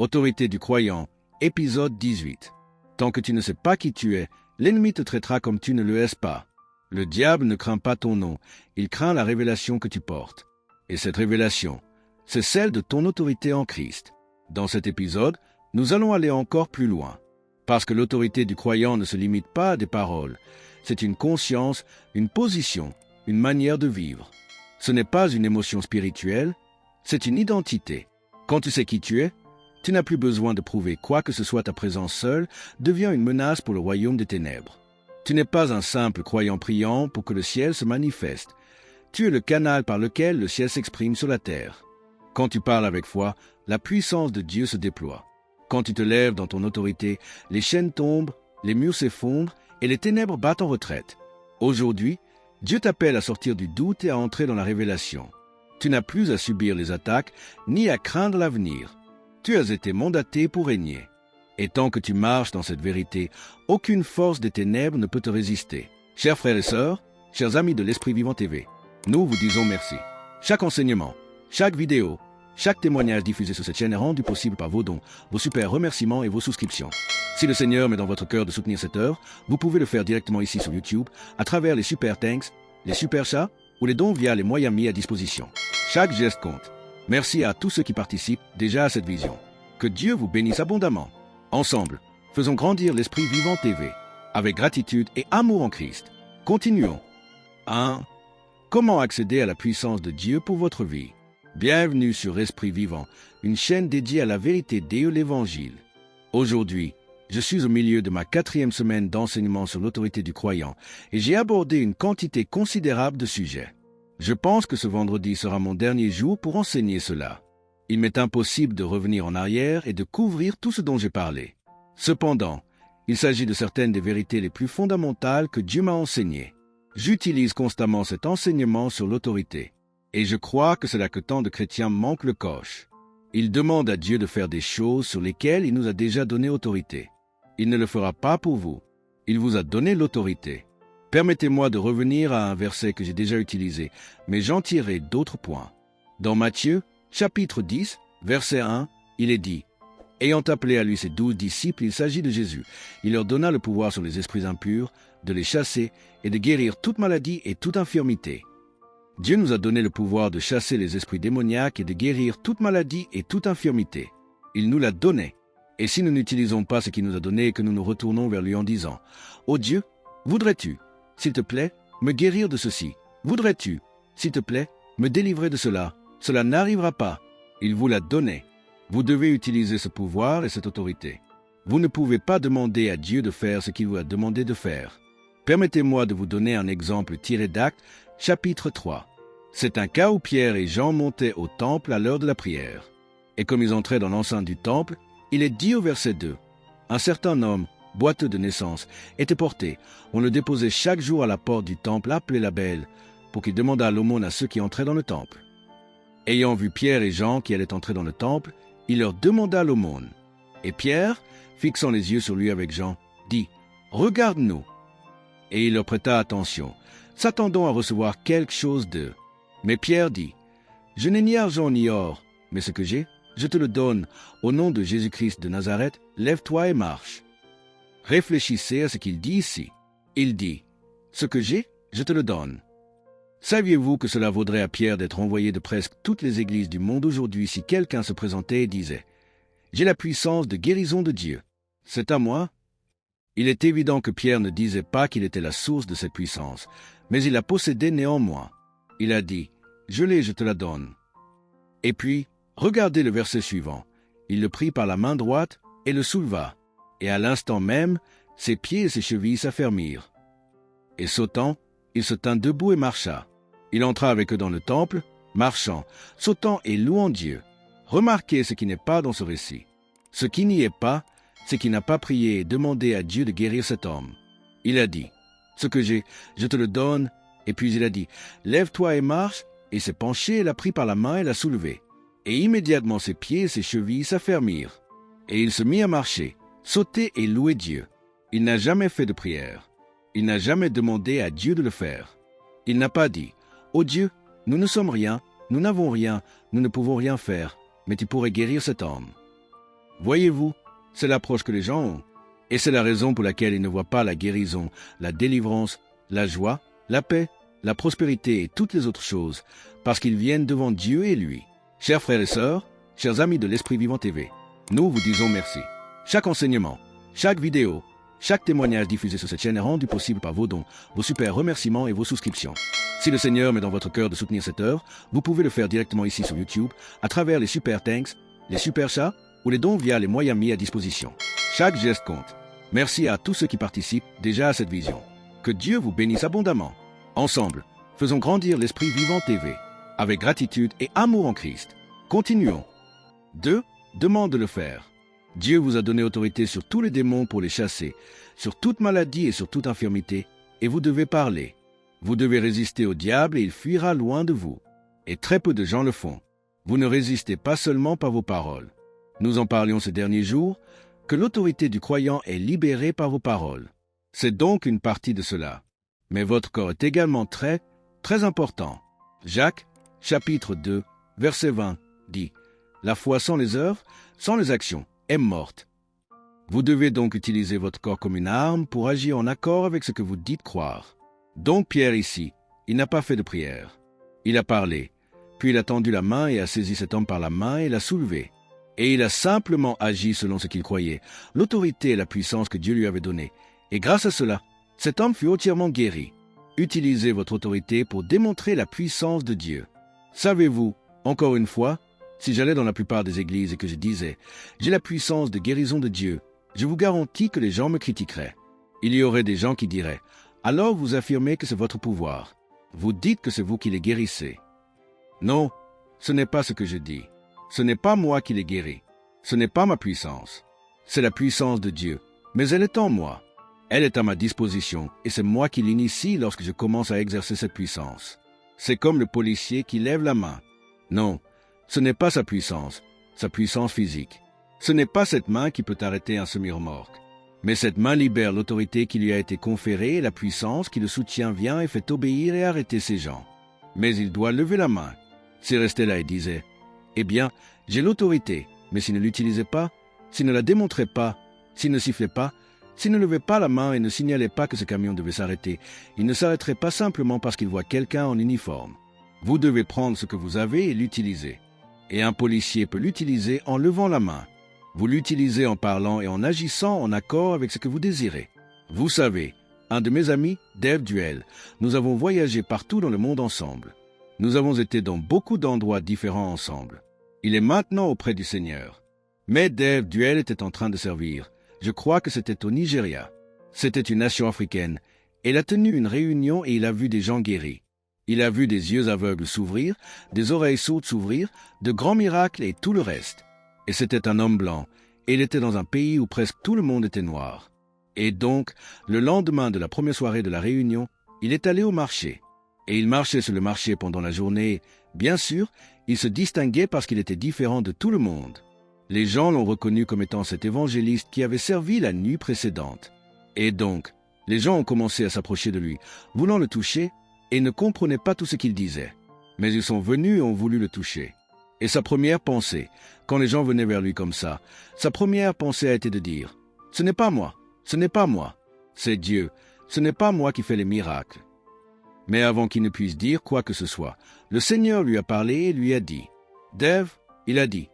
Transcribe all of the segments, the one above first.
Autorité du croyant, épisode 18. Tant que tu ne sais pas qui tu es, l'ennemi te traitera comme tu ne le es pas. Le diable ne craint pas ton nom, il craint la révélation que tu portes. Et cette révélation, c'est celle de ton autorité en Christ. Dans cet épisode, nous allons aller encore plus loin. Parce que l'autorité du croyant ne se limite pas à des paroles. C'est une conscience, une position, une manière de vivre. Ce n'est pas une émotion spirituelle, c'est une identité. Quand tu sais qui tu es, tu n'as plus besoin de prouver quoi que ce soit. Ta présence seule devient une menace pour le royaume des ténèbres. Tu n'es pas un simple croyant priant pour que le ciel se manifeste. Tu es le canal par lequel le ciel s'exprime sur la terre. Quand tu parles avec foi, la puissance de Dieu se déploie. Quand tu te lèves dans ton autorité, les chaînes tombent, les murs s'effondrent et les ténèbres battent en retraite. Aujourd'hui, Dieu t'appelle à sortir du doute et à entrer dans la révélation. Tu n'as plus à subir les attaques, ni à craindre l'avenir. Tu as été mandaté pour régner. Et tant que tu marches dans cette vérité, aucune force des ténèbres ne peut te résister. Chers frères et sœurs, chers amis de l'Esprit Vivant TV, nous vous disons merci. Chaque enseignement, chaque vidéo, chaque témoignage diffusé sur cette chaîne est rendu possible par vos dons, vos super remerciements et vos souscriptions. Si le Seigneur met dans votre cœur de soutenir cette œuvre, vous pouvez le faire directement ici sur YouTube, à travers les super thanks, les super chats ou les dons via les moyens mis à disposition. Chaque geste compte. Merci à tous ceux qui participent déjà à cette vision. Que Dieu vous bénisse abondamment. Ensemble, faisons grandir l'Esprit Vivant TV, avec gratitude et amour en Christ. Continuons. 1. Comment accéder à la puissance de Dieu pour votre vie? Bienvenue sur Esprit Vivant, une chaîne dédiée à la vérité de l'Évangile. Aujourd'hui, je suis au milieu de ma 4e semaine d'enseignement sur l'autorité du croyant et j'ai abordé une quantité considérable de sujets. Je pense que ce vendredi sera mon dernier jour pour enseigner cela. Il m'est impossible de revenir en arrière et de couvrir tout ce dont j'ai parlé. Cependant, il s'agit de certaines des vérités les plus fondamentales que Dieu m'a enseignées. J'utilise constamment cet enseignement sur l'autorité. Et je crois que c'est là que tant de chrétiens manquent le coche. Ils demandent à Dieu de faire des choses sur lesquelles il nous a déjà donné autorité. Il ne le fera pas pour vous. Il vous a donné l'autorité. Permettez-moi de revenir à un verset que j'ai déjà utilisé, mais j'en tirerai d'autres points. Dans Matthieu, chapitre 10, verset 1, il est dit « Ayant appelé à lui ses 12 disciples, il s'agit de Jésus. Il leur donna le pouvoir sur les esprits impurs, de les chasser et de guérir toute maladie et toute infirmité. » Dieu nous a donné le pouvoir de chasser les esprits démoniaques et de guérir toute maladie et toute infirmité. Il nous l'a donné. Et si nous n'utilisons pas ce qu'il nous a donné et que nous nous retournons vers lui en disant « Ô Dieu, voudrais-tu, s'il te plaît, me guérir de ceci? Voudrais-tu, s'il te plaît, me délivrer de cela? Cela n'arrivera pas. Il vous l'a donné. Vous devez utiliser ce pouvoir et cette autorité. Vous ne pouvez pas demander à Dieu de faire ce qu'il vous a demandé de faire. Permettez-moi de vous donner un exemple tiré d'Actes, chapitre 3. C'est un cas où Pierre et Jean montaient au temple à l'heure de la prière. Et comme ils entraient dans l'enceinte du temple, il est dit au verset 2, « Un certain homme, boiteux de naissance, était porté. On le déposait chaque jour à la porte du temple appelé la Belle, pour qu'il demandât l'aumône à ceux qui entraient dans le temple. Ayant vu Pierre et Jean qui allaient entrer dans le temple, il leur demanda l'aumône. Et Pierre, fixant les yeux sur lui avec Jean, dit, « Regarde-nous. » Et il leur prêta attention, s'attendant à recevoir quelque chose d'eux. Mais Pierre dit, « Je n'ai ni argent ni or, mais ce que j'ai, je te le donne. Au nom de Jésus-Christ de Nazareth, lève-toi et marche. » Réfléchissez à ce qu'il dit ici. Il dit, « Ce que j'ai, je te le donne. » Saviez-vous que cela vaudrait à Pierre d'être envoyé de presque toutes les églises du monde aujourd'hui si quelqu'un se présentait et disait, « J'ai la puissance de guérison de Dieu. C'est à moi ?» Il est évident que Pierre ne disait pas qu'il était la source de cette puissance, mais il la possédait néanmoins. Il a dit, « Je l'ai, je te la donne. » Et puis, regardez le verset suivant. Il le prit par la main droite et le souleva, et à l'instant même, ses pieds et ses chevilles s'affermirent. Et sautant, il se tint debout et marcha. Il entra avec eux dans le temple, marchant, sautant et louant Dieu. Remarquez ce qui n'est pas dans ce récit. Ce qui n'y est pas, c'est qu'il n'a pas prié et demandé à Dieu de guérir cet homme. Il a dit, « Ce que j'ai, je te le donne. » Et puis il a dit, « Lève-toi et marche. » Et s'est penché et l'a pris par la main et l'a soulevé. Et immédiatement ses pieds et ses chevilles s'affermirent. Et il se mit à marcher, sauter et louer Dieu. Il n'a jamais fait de prière. Il n'a jamais demandé à Dieu de le faire. Il n'a pas dit, « Ô Dieu, nous ne sommes rien, nous n'avons rien, nous ne pouvons rien faire, mais tu pourrais guérir cet homme. » Voyez-vous, c'est l'approche que les gens ont. Et c'est la raison pour laquelle ils ne voient pas la guérison, la délivrance, la joie, la paix, la prospérité et toutes les autres choses, parce qu'ils viennent devant Dieu et lui. Chers frères et sœurs, chers amis de l'Esprit Vivant TV, nous vous disons merci. Chaque enseignement, chaque vidéo, chaque témoignage diffusé sur cette chaîne est rendu possible par vos dons, vos super remerciements et vos souscriptions. Si le Seigneur met dans votre cœur de soutenir cette œuvre, vous pouvez le faire directement ici sur YouTube, à travers les super thanks, les super chats ou les dons via les moyens mis à disposition. Chaque geste compte. Merci à tous ceux qui participent déjà à cette vision. Que Dieu vous bénisse abondamment. Ensemble, faisons grandir l'Esprit Vivant TV, avec gratitude et amour en Christ. Continuons. 2. Demande de le faire. Dieu vous a donné autorité sur tous les démons pour les chasser, sur toute maladie et sur toute infirmité, et vous devez parler. Vous devez résister au diable et il fuira loin de vous. Et très peu de gens le font. Vous ne résistez pas seulement par vos paroles. Nous en parlions ces derniers jours, que l'autorité du croyant est libérée par vos paroles. C'est donc une partie de cela. Mais votre corps est également très, très important. Jacques, chapitre 2, verset 20, dit « La foi sans les œuvres, sans les actions, est morte. » Vous devez donc utiliser votre corps comme une arme pour agir en accord avec ce que vous dites croire. Donc Pierre ici, il n'a pas fait de prière. Il a parlé, puis il a tendu la main et a saisi cet homme par la main et l'a soulevé. Et il a simplement agi selon ce qu'il croyait, l'autorité et la puissance que Dieu lui avait donnée. Et grâce à cela, cet homme fut entièrement guéri. Utilisez votre autorité pour démontrer la puissance de Dieu. Savez-vous, encore une fois, si j'allais dans la plupart des églises et que je disais « J'ai la puissance de guérison de Dieu », je vous garantis que les gens me critiqueraient. Il y aurait des gens qui diraient « Alors vous affirmez que c'est votre pouvoir. Vous dites que c'est vous qui les guérissez. » Non, ce n'est pas ce que je dis. Ce n'est pas moi qui les guéris. Ce n'est pas ma puissance. C'est la puissance de Dieu, mais elle est en moi. Elle est à ma disposition et c'est moi qui l'initie lorsque je commence à exercer cette puissance. C'est comme le policier qui lève la main. Non, ce n'est pas sa puissance physique. Ce n'est pas cette main qui peut arrêter un semi-remorque. Mais cette main libère l'autorité qui lui a été conférée et la puissance qui le soutient vient et fait obéir et arrêter ces gens. Mais il doit lever la main. S'il restait là et disait « Eh bien, j'ai l'autorité, mais s'il ne l'utilisait pas, s'il ne la démontrait pas, s'il ne sifflait pas, s'il ne levait pas la main et ne signalait pas que ce camion devait s'arrêter, il ne s'arrêterait pas simplement parce qu'il voit quelqu'un en uniforme. Vous devez prendre ce que vous avez et l'utiliser. Et un policier peut l'utiliser en levant la main. Vous l'utilisez en parlant et en agissant en accord avec ce que vous désirez. Vous savez, un de mes amis, Dave Duell, nous avons voyagé partout dans le monde ensemble. Nous avons été dans beaucoup d'endroits différents ensemble. Il est maintenant auprès du Seigneur. Mais Dave Duell était en train de servir. Je crois que c'était au Nigeria. C'était une nation africaine. Il a tenu une réunion et il a vu des gens guéris. Il a vu des yeux aveugles s'ouvrir, des oreilles sourdes s'ouvrir, de grands miracles et tout le reste. Et c'était un homme blanc, et il était dans un pays où presque tout le monde était noir. Et donc, le lendemain de la première soirée de la réunion, il est allé au marché. Et il marchait sur le marché pendant la journée. Bien sûr, il se distinguait parce qu'il était différent de tout le monde. Les gens l'ont reconnu comme étant cet évangéliste qui avait servi la nuit précédente. Et donc, les gens ont commencé à s'approcher de lui, voulant le toucher, et ne comprenaient pas tout ce qu'il disait. Mais ils sont venus et ont voulu le toucher. Et sa première pensée, quand les gens venaient vers lui comme ça, sa première pensée a été de dire « Ce n'est pas moi, ce n'est pas moi, c'est Dieu, ce n'est pas moi qui fais les miracles. » Mais avant qu'il ne puisse dire quoi que ce soit, le Seigneur lui a parlé et lui a dit « Dave, il a dit,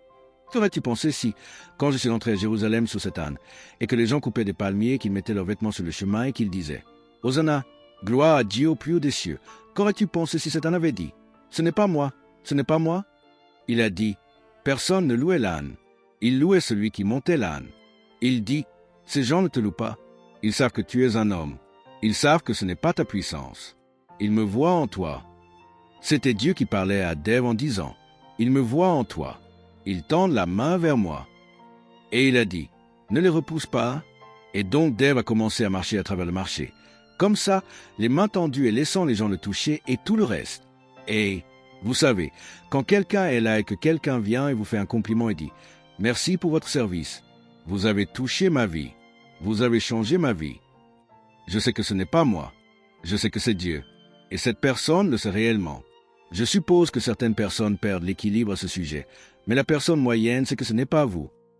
qu'aurais-tu pensé si, quand je suis entré à Jérusalem sur cet âne, et que les gens coupaient des palmiers, qu'ils mettaient leurs vêtements sur le chemin et qu'ils disaient « Hosanna, gloire à Dieu au plus haut des cieux. Qu'aurais-tu pensé si cet âne avait dit « Ce n'est pas moi, ce n'est pas moi ?» Il a dit « Personne ne louait l'âne. Il louait celui qui montait l'âne. » Il dit « Ces gens ne te louent pas. Ils savent que tu es un homme. Ils savent que ce n'est pas ta puissance. Ils me voient en toi. » C'était Dieu qui parlait à Dave en disant « Ils me voient en toi. Ils tendent la main vers moi. » Et il a dit « Ne les repousse pas. » Et donc Dave a commencé à marcher à travers le marché. Comme ça, les mains tendues et laissant les gens le toucher et tout le reste. Et, vous savez, quand quelqu'un est là et que quelqu'un vient et vous fait un compliment et dit « Merci pour votre service. Vous avez touché ma vie. Vous avez changé ma vie. » Je sais que ce n'est pas moi. Je sais que c'est Dieu. Et cette personne le sait réellement. Je suppose que certaines personnes perdent l'équilibre à ce sujet, mais la personne moyenne sait que ce n'est pas vous.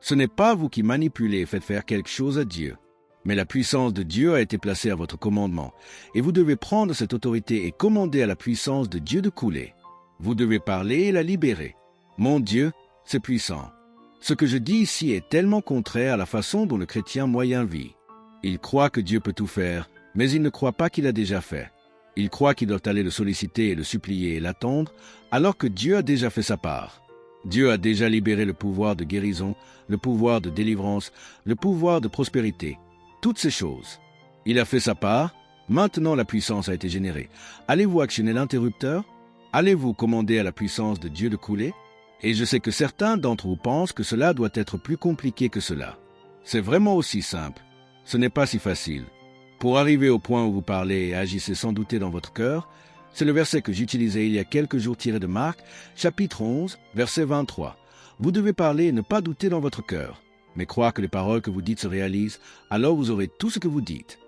Ce n'est pas vous qui manipulez et faites faire quelque chose à Dieu. Mais la puissance de Dieu a été placée à votre commandement, et vous devez prendre cette autorité et commander à la puissance de Dieu de couler. Vous devez parler et la libérer. Mon Dieu, c'est puissant. Ce que je dis ici est tellement contraire à la façon dont le chrétien moyen vit. Il croit que Dieu peut tout faire, mais il ne croit pas qu'il a déjà fait. Il croit qu'il doit aller le solliciter et le supplier et l'attendre, alors que Dieu a déjà fait sa part. Dieu a déjà libéré le pouvoir de guérison, le pouvoir de délivrance, le pouvoir de prospérité. Toutes ces choses. Il a fait sa part, maintenant la puissance a été générée. Allez-vous actionner l'interrupteur? Allez-vous commander à la puissance de Dieu de couler? Et je sais que certains d'entre vous pensent que cela doit être plus compliqué que cela. C'est vraiment aussi simple. Ce n'est pas si facile. Pour arriver au point où vous parlez et agissez sans douter dans votre cœur, c'est le verset que j'utilisais il y a quelques jours tiré de Marc, chapitre 11, verset 23. Vous devez parler et ne pas douter dans votre cœur, mais croire que les paroles que vous dites se réalisent, alors vous aurez tout ce que vous dites.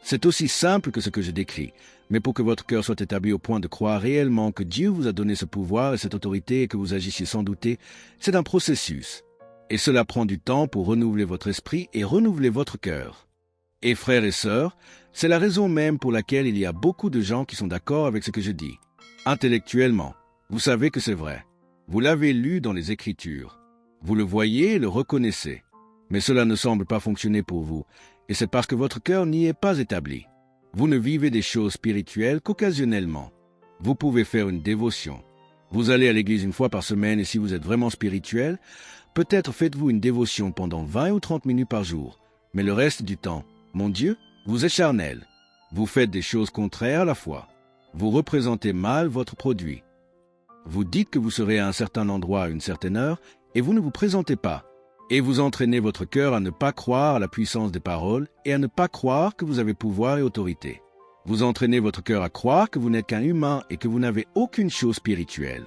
C'est aussi simple que ce que je décris, mais pour que votre cœur soit établi au point de croire réellement que Dieu vous a donné ce pouvoir et cette autorité et que vous agissiez sans douter, c'est un processus. Et cela prend du temps pour renouveler votre esprit et renouveler votre cœur. Et frères et sœurs, c'est la raison même pour laquelle il y a beaucoup de gens qui sont d'accord avec ce que je dis. Intellectuellement, vous savez que c'est vrai. Vous l'avez lu dans les Écritures. Vous le voyez et le reconnaissez. Mais cela ne semble pas fonctionner pour vous, et c'est parce que votre cœur n'y est pas établi. Vous ne vivez des choses spirituelles qu'occasionnellement. Vous pouvez faire une dévotion. Vous allez à l'église une fois par semaine et si vous êtes vraiment spirituel, peut-être faites-vous une dévotion pendant 20 ou 30 minutes par jour. Mais le reste du temps, mon Dieu, vous êtes charnel. Vous faites des choses contraires à la foi. Vous représentez mal votre produit. Vous dites que vous serez à un certain endroit à une certaine heure et vous ne vous présentez pas. Et vous entraînez votre cœur à ne pas croire à la puissance des paroles et à ne pas croire que vous avez pouvoir et autorité. Vous entraînez votre cœur à croire que vous n'êtes qu'un humain et que vous n'avez aucune chose spirituelle.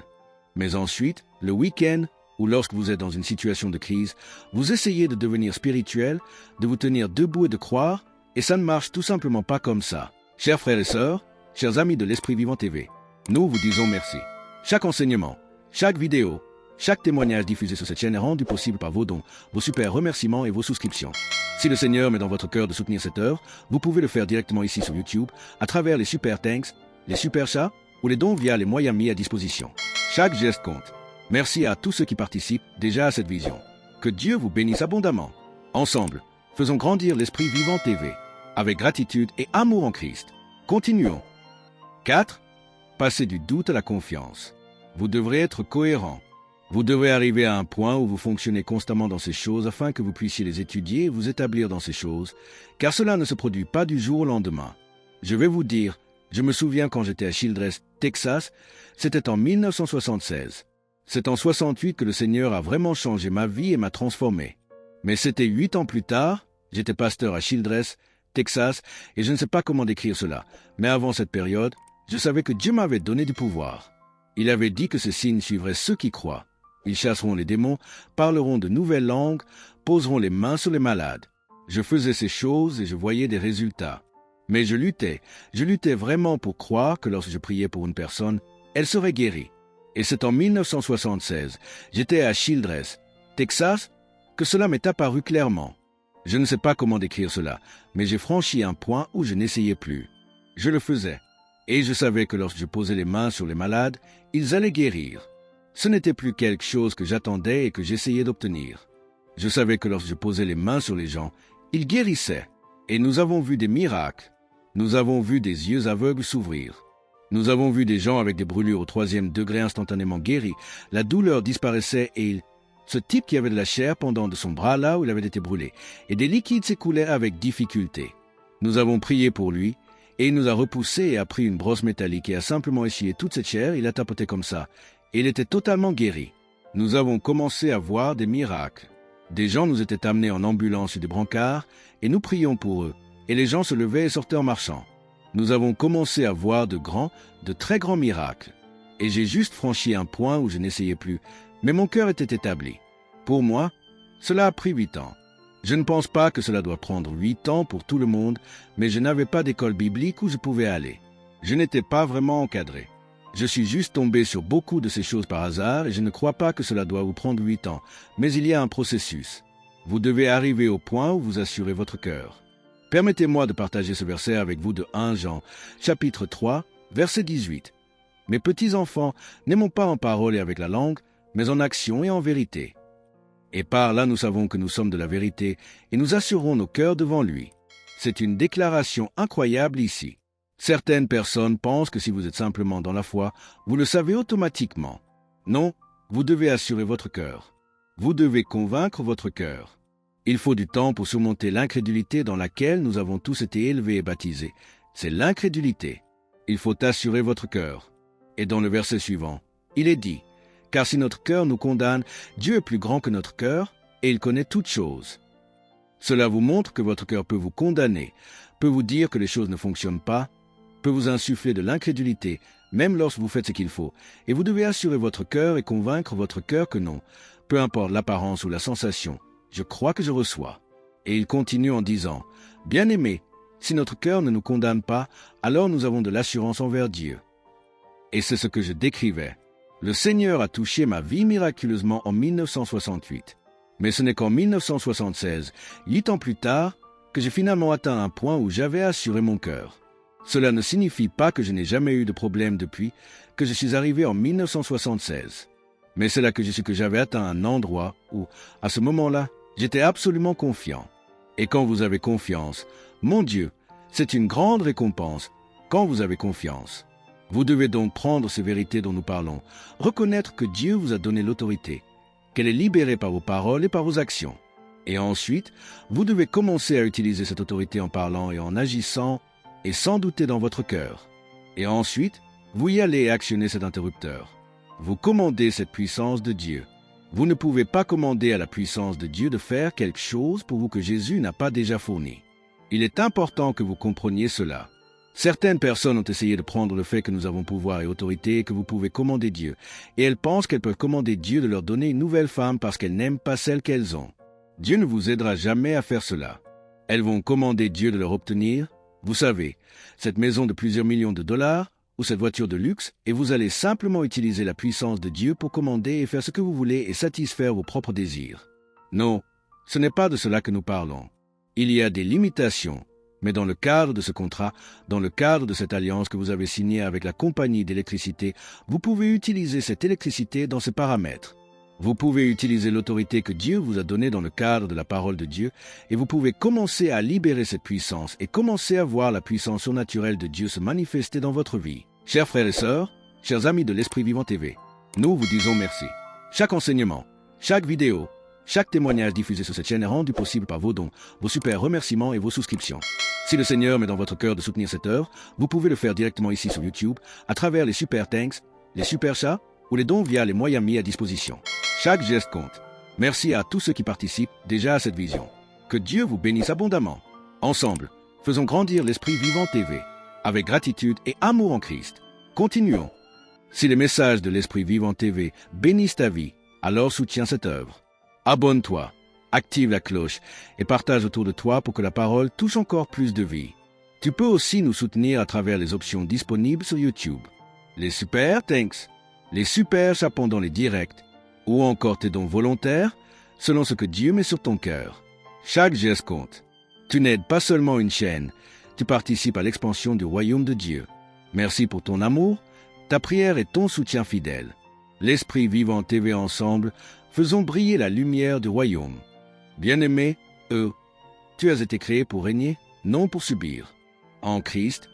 Mais ensuite, le week-end, ou lorsque vous êtes dans une situation de crise, vous essayez de devenir spirituel, de vous tenir debout et de croire, et ça ne marche tout simplement pas comme ça. Chers frères et sœurs, chers amis de l'Esprit Vivant TV, nous vous disons merci. Chaque enseignement, chaque vidéo, chaque témoignage diffusé sur cette chaîne est rendu possible par vos dons, vos super remerciements et vos souscriptions. Si le Seigneur met dans votre cœur de soutenir cette œuvre, vous pouvez le faire directement ici sur YouTube, à travers les super thanks, les super chats ou les dons via les moyens mis à disposition. Chaque geste compte. Merci à tous ceux qui participent déjà à cette vision. Que Dieu vous bénisse abondamment. Ensemble, faisons grandir l'Esprit Vivant TV, avec gratitude et amour en Christ. Continuons. 4. Passez du doute à la confiance. Vous devrez être cohérent. Vous devrez arriver à un point où vous fonctionnez constamment dans ces choses afin que vous puissiez les étudier et vous établir dans ces choses, car cela ne se produit pas du jour au lendemain. Je vais vous dire, je me souviens quand j'étais à Childress, Texas, c'était en 1976. C'est en 68 que le Seigneur a vraiment changé ma vie et m'a transformé. Mais c'était 8 ans plus tard, j'étais pasteur à Childress, Texas, et je ne sais pas comment décrire cela, mais avant cette période, je savais que Dieu m'avait donné du pouvoir. Il avait dit que ces signes suivraient ceux qui croient. Ils chasseront les démons, parleront de nouvelles langues, poseront les mains sur les malades. Je faisais ces choses et je voyais des résultats. Mais je luttais vraiment pour croire que lorsque je priais pour une personne, elle serait guérie. Et c'est en 1976, j'étais à Childress, Texas, que cela m'est apparu clairement. Je ne sais pas comment décrire cela, mais j'ai franchi un point où je n'essayais plus. Je le faisais. Et je savais que lorsque je posais les mains sur les malades, ils allaient guérir. Ce n'était plus quelque chose que j'attendais et que j'essayais d'obtenir. Je savais que lorsque je posais les mains sur les gens, ils guérissaient. Et nous avons vu des miracles. Nous avons vu des yeux aveugles s'ouvrir. Nous avons vu des gens avec des brûlures au 3e degré instantanément guéris. La douleur disparaissait et ce type qui avait de la chair pendant de son bras là où il avait été brûlé, et des liquides s'écoulaient avec difficulté. Nous avons prié pour lui, et il nous a repoussés et a pris une brosse métallique et a simplement essuyé toute cette chair, il a tapoté comme ça, et il était totalement guéri. Nous avons commencé à voir des miracles. Des gens nous étaient amenés en ambulance sur des brancards, et nous prions pour eux, et les gens se levaient et sortaient en marchant. Nous avons commencé à voir de très grands miracles. Et j'ai juste franchi un point où je n'essayais plus, mais mon cœur était établi. Pour moi, cela a pris 8 ans. Je ne pense pas que cela doit prendre 8 ans pour tout le monde, mais je n'avais pas d'école biblique où je pouvais aller. Je n'étais pas vraiment encadré. Je suis juste tombé sur beaucoup de ces choses par hasard et je ne crois pas que cela doit vous prendre 8 ans, mais il y a un processus. Vous devez arriver au point où vous assurez votre cœur. Permettez-moi de partager ce verset avec vous de 1 Jean, chapitre 3, verset 18. « Mes petits enfants, n'aimons pas en parole et avec la langue, mais en action et en vérité. » Et par là nous savons que nous sommes de la vérité et nous assurons nos cœurs devant lui. C'est une déclaration incroyable ici. Certaines personnes pensent que si vous êtes simplement dans la foi, vous le savez automatiquement. Non, vous devez assurer votre cœur. Vous devez convaincre votre cœur. Il faut du temps pour surmonter l'incrédulité dans laquelle nous avons tous été élevés et baptisés. C'est l'incrédulité. Il faut assurer votre cœur. Et dans le verset suivant, il est dit, « Car si notre cœur nous condamne, Dieu est plus grand que notre cœur, et il connaît toutes choses. » Cela vous montre que votre cœur peut vous condamner, peut vous dire que les choses ne fonctionnent pas, peut vous insuffler de l'incrédulité, même lorsque vous faites ce qu'il faut, et vous devez assurer votre cœur et convaincre votre cœur que non, peu importe l'apparence ou la sensation, je crois que je reçois. Et il continue en disant, « Bien-aimés, si notre cœur ne nous condamne pas, alors nous avons de l'assurance envers Dieu. » Et c'est ce que je décrivais. Le Seigneur a touché ma vie miraculeusement en 1968. Mais ce n'est qu'en 1976, 8 ans plus tard, que j'ai finalement atteint un point où j'avais assuré mon cœur. Cela ne signifie pas que je n'ai jamais eu de problème depuis que je suis arrivé en 1976. Mais c'est là que je sais que j'avais atteint un endroit où, à ce moment-là, j'étais absolument confiant. Et quand vous avez confiance, mon Dieu, c'est une grande récompense quand vous avez confiance. Vous devez donc prendre ces vérités dont nous parlons, reconnaître que Dieu vous a donné l'autorité, qu'elle est libérée par vos paroles et par vos actions. Et ensuite, vous devez commencer à utiliser cette autorité en parlant et en agissant et sans douter dans votre cœur. Et ensuite, vous y allez et actionnez cet interrupteur. Vous commandez cette puissance de Dieu. Vous ne pouvez pas commander à la puissance de Dieu de faire quelque chose pour vous que Jésus n'a pas déjà fourni. Il est important que vous compreniez cela. Certaines personnes ont essayé de prendre le fait que nous avons pouvoir et autorité et que vous pouvez commander Dieu, et elles pensent qu'elles peuvent commander Dieu de leur donner une nouvelle femme parce qu'elles n'aiment pas celle qu'elles ont. Dieu ne vous aidera jamais à faire cela. Elles vont commander Dieu de leur obtenir, vous savez, cette maison de plusieurs millions de dollars ou cette voiture de luxe, et vous allez simplement utiliser la puissance de Dieu pour commander et faire ce que vous voulez et satisfaire vos propres désirs. Non, ce n'est pas de cela que nous parlons. Il y a des limitations. Mais dans le cadre de ce contrat, dans le cadre de cette alliance que vous avez signée avec la compagnie d'électricité, vous pouvez utiliser cette électricité dans ces paramètres. Vous pouvez utiliser l'autorité que Dieu vous a donnée dans le cadre de la parole de Dieu, et vous pouvez commencer à libérer cette puissance et commencer à voir la puissance surnaturelle de Dieu se manifester dans votre vie. Chers frères et sœurs, chers amis de l'Esprit Vivant TV, nous vous disons merci. Chaque enseignement, chaque vidéo, chaque témoignage diffusé sur cette chaîne est rendu possible par vos dons, vos super remerciements et vos souscriptions. Si le Seigneur met dans votre cœur de soutenir cette œuvre, vous pouvez le faire directement ici sur YouTube, à travers les super thanks, les super chats ou les dons via les moyens mis à disposition. Chaque geste compte. Merci à tous ceux qui participent déjà à cette vision. Que Dieu vous bénisse abondamment. Ensemble, faisons grandir l'Esprit Vivant TV, avec gratitude et amour en Christ. Continuons. Si les messages de l'Esprit Vivant TV bénissent ta vie, alors soutiens cette œuvre. Abonne-toi, active la cloche et partage autour de toi pour que la parole touche encore plus de vie. Tu peux aussi nous soutenir à travers les options disponibles sur YouTube. Les super thanks, les super chats pendant les directs, ou encore tes dons volontaires, selon ce que Dieu met sur ton cœur. Chaque geste compte. Tu n'aides pas seulement une chaîne, tu participes à l'expansion du royaume de Dieu. Merci pour ton amour, ta prière et ton soutien fidèle. L'Esprit Vivant TV ensemble, faisons briller la lumière du royaume. Bien-aimé, tu as été créé pour régner, non pour subir. En Christ,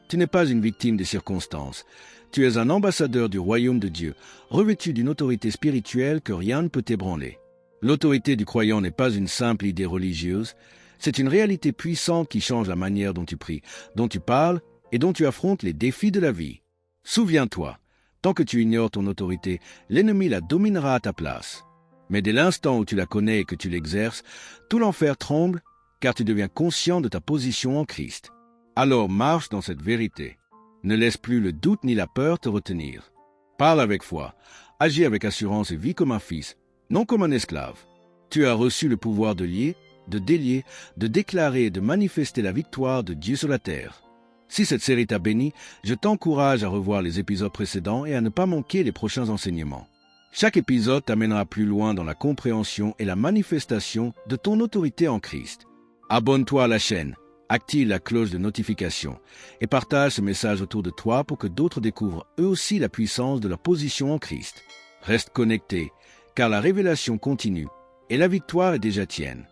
tu n'es pas une victime des circonstances. Tu es un ambassadeur du royaume de Dieu, revêtu d'une autorité spirituelle que rien ne peut ébranler. L'autorité du croyant n'est pas une simple idée religieuse, c'est une réalité puissante qui change la manière dont tu pries, dont tu parles et dont tu affrontes les défis de la vie. Souviens-toi, tant que tu ignores ton autorité, l'ennemi la dominera à ta place. Mais dès l'instant où tu la connais et que tu l'exerces, tout l'enfer tremble, car tu deviens conscient de ta position en Christ. Alors marche dans cette vérité. Ne laisse plus le doute ni la peur te retenir. Parle avec foi, agis avec assurance et vis comme un fils, non comme un esclave. Tu as reçu le pouvoir de lier, de délier, de déclarer et de manifester la victoire de Dieu sur la terre. Si cette série t'a béni, je t'encourage à revoir les épisodes précédents et à ne pas manquer les prochains enseignements. Chaque épisode t'amènera plus loin dans la compréhension et la manifestation de ton autorité en Christ. Abonne-toi à la chaîne, active la cloche de notification et partage ce message autour de toi pour que d'autres découvrent eux aussi la puissance de leur position en Christ. Reste connecté, car la révélation continue et la victoire est déjà tienne.